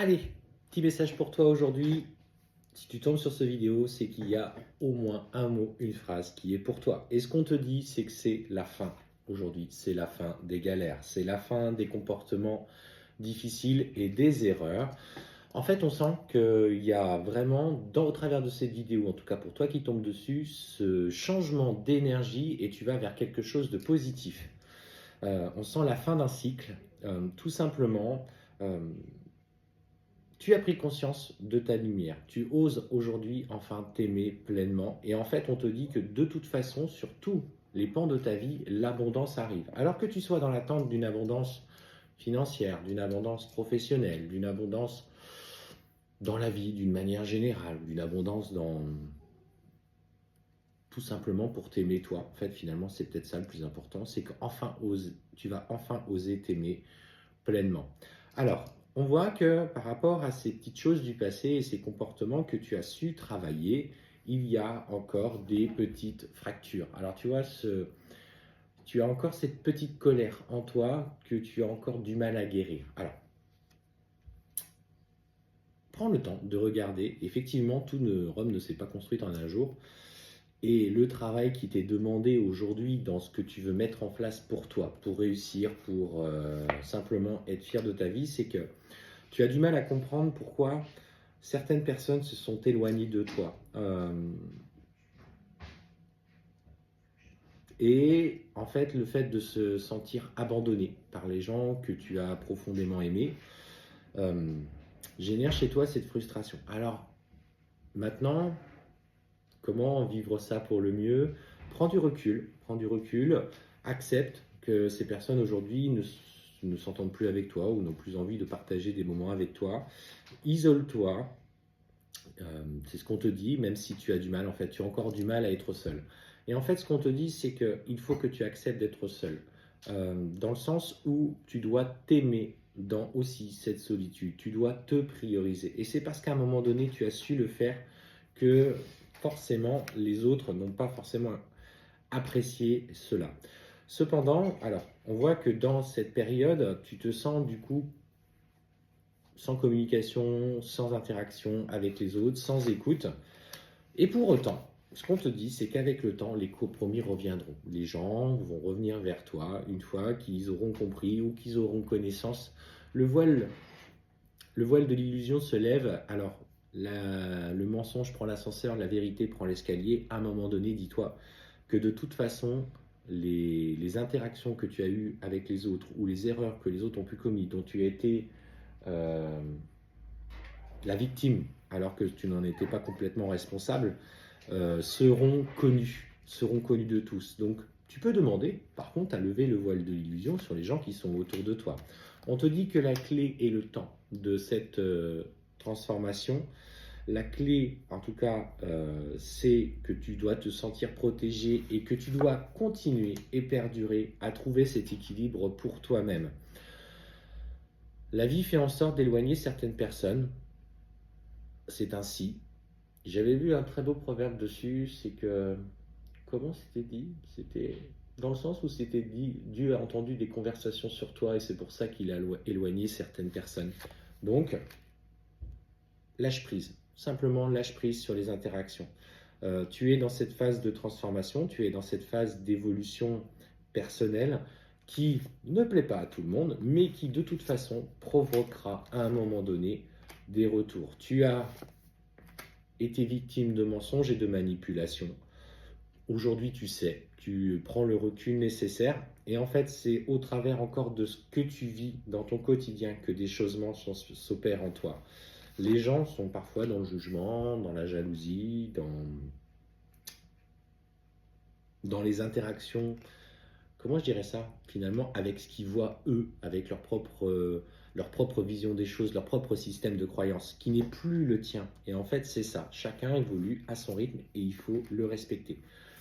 Allez, petit message pour toi aujourd'hui. Si tu tombes sur cette vidéo, c'est qu'il y a au moins un mot, une phrase qui est pour toi. Et ce qu'on te dit, c'est que c'est la fin aujourd'hui. C'est la fin des galères. C'est la fin des comportements difficiles et des erreurs. En fait, on sent qu'il y a vraiment, au travers de cette vidéo, en tout cas pour toi qui tombes dessus, ce changement d'énergie et tu vas vers quelque chose de positif. On sent la fin d'un cycle, tout simplement. euh, Tu as pris conscience de ta lumière. Tu oses aujourd'hui enfin t'aimer pleinement. Et en fait, on te dit que de toute façon, sur tous les pans de ta vie, l'abondance arrive. Alors que tu sois dans l'attente d'une abondance financière, d'une abondance professionnelle, d'une abondance dans la vie d'une manière générale, d'une abondance dans tout simplement pour t'aimer toi. En fait, finalement, c'est peut-être ça le plus important, c'est qu'enfin tu vas enfin oser t'aimer pleinement. Alors, on voit que par rapport à ces petites choses du passé et ces comportements que tu as su travailler, il y a encore des petites fractures. Alors, tu vois, tu as encore cette petite colère en toi que tu as encore du mal à guérir. Alors, prends le temps de regarder. Effectivement, Rome ne s'est pas construite en un jour. Et le travail qui t'est demandé aujourd'hui dans ce que tu veux mettre en place pour toi, pour réussir, pour simplement être fier de ta vie, c'est que tu as du mal à comprendre pourquoi certaines personnes se sont éloignées de toi. Et en fait, le fait de se sentir abandonné par les gens que tu as profondément aimés euh, génère chez toi cette frustration. Alors, maintenant, comment vivre ça pour le mieux? Prends du recul, accepte que ces personnes aujourd'hui ne s'entendent plus avec toi ou n'ont plus envie de partager des moments avec toi. Isole-toi, c'est ce qu'on te dit, même si tu as du mal, en fait, tu as encore du mal à être seul. Et en fait, ce qu'on te dit, c'est qu'il faut que tu acceptes d'être seul, dans le sens où tu dois t'aimer dans aussi cette solitude, tu dois te prioriser. Et c'est parce qu'à un moment donné, tu as su le faire que forcément, les autres n'ont pas forcément apprécié cela. Cependant, alors, on voit que dans cette période, tu te sens du coup sans communication, sans interaction avec les autres, sans écoute. Et pour autant, ce qu'on te dit, c'est qu'avec le temps, les compromis reviendront. Les gens vont revenir vers toi une fois qu'ils auront compris ou qu'ils auront connaissance. Le voile, le voile de l'illusion se lève. Alors, le mensonge prend l'ascenseur, la vérité prend l'escalier. À un moment donné, dis-toi que de toute façon, les interactions que tu as eues avec les autres ou les erreurs que les autres ont pu commettre, dont tu as été euh, la victime, alors que tu n'en étais pas complètement responsable, seront connus de tous. Donc, tu peux demander, par contre, à lever le voile de l'illusion sur les gens qui sont autour de toi. On te dit que la clé est le temps de cette transformation. La clé, en tout cas, c'est que tu dois te sentir protégé et que tu dois continuer et perdurer à trouver cet équilibre pour toi-même. La vie fait en sorte d'éloigner certaines personnes. C'est ainsi. J'avais vu un très beau proverbe dessus, c'est que, comment c'était dit? C'était dans le sens où c'était dit, Dieu a entendu des conversations sur toi et c'est pour ça qu'il a éloigné certaines personnes. Donc, lâche prise. Simplement lâche prise sur les interactions. Tu es dans cette phase de transformation, tu es dans cette phase d'évolution personnelle qui ne plaît pas à tout le monde, mais qui de toute façon provoquera à un moment donné des retours. Tu as été victime de mensonges et de manipulations. Aujourd'hui, tu sais, tu prends le recul nécessaire et en fait, c'est au travers encore de ce que tu vis dans ton quotidien que des changements s'opèrent en toi. Les gens sont parfois dans le jugement, dans la jalousie, dans les interactions, comment je dirais ça, finalement, avec ce qu'ils voient eux, avec leur propre vision des choses, leur propre système de croyance, qui n'est plus le tien. Et en fait, c'est ça. Chacun évolue à son rythme et il faut le respecter.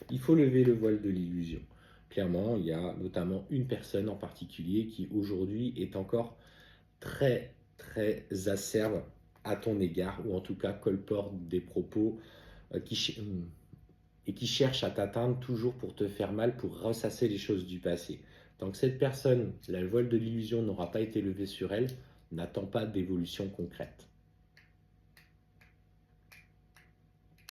Il faut lever le voile de l'illusion. Clairement, il y a notamment une personne en particulier qui aujourd'hui est encore très, très acerbe à ton égard, ou en tout cas colporte des propos et qui cherche à t'atteindre toujours pour te faire mal, pour ressasser les choses du passé. Tant que cette personne, la voile de l'illusion n'aura pas été levée sur elle, N'attends pas d'évolution concrète.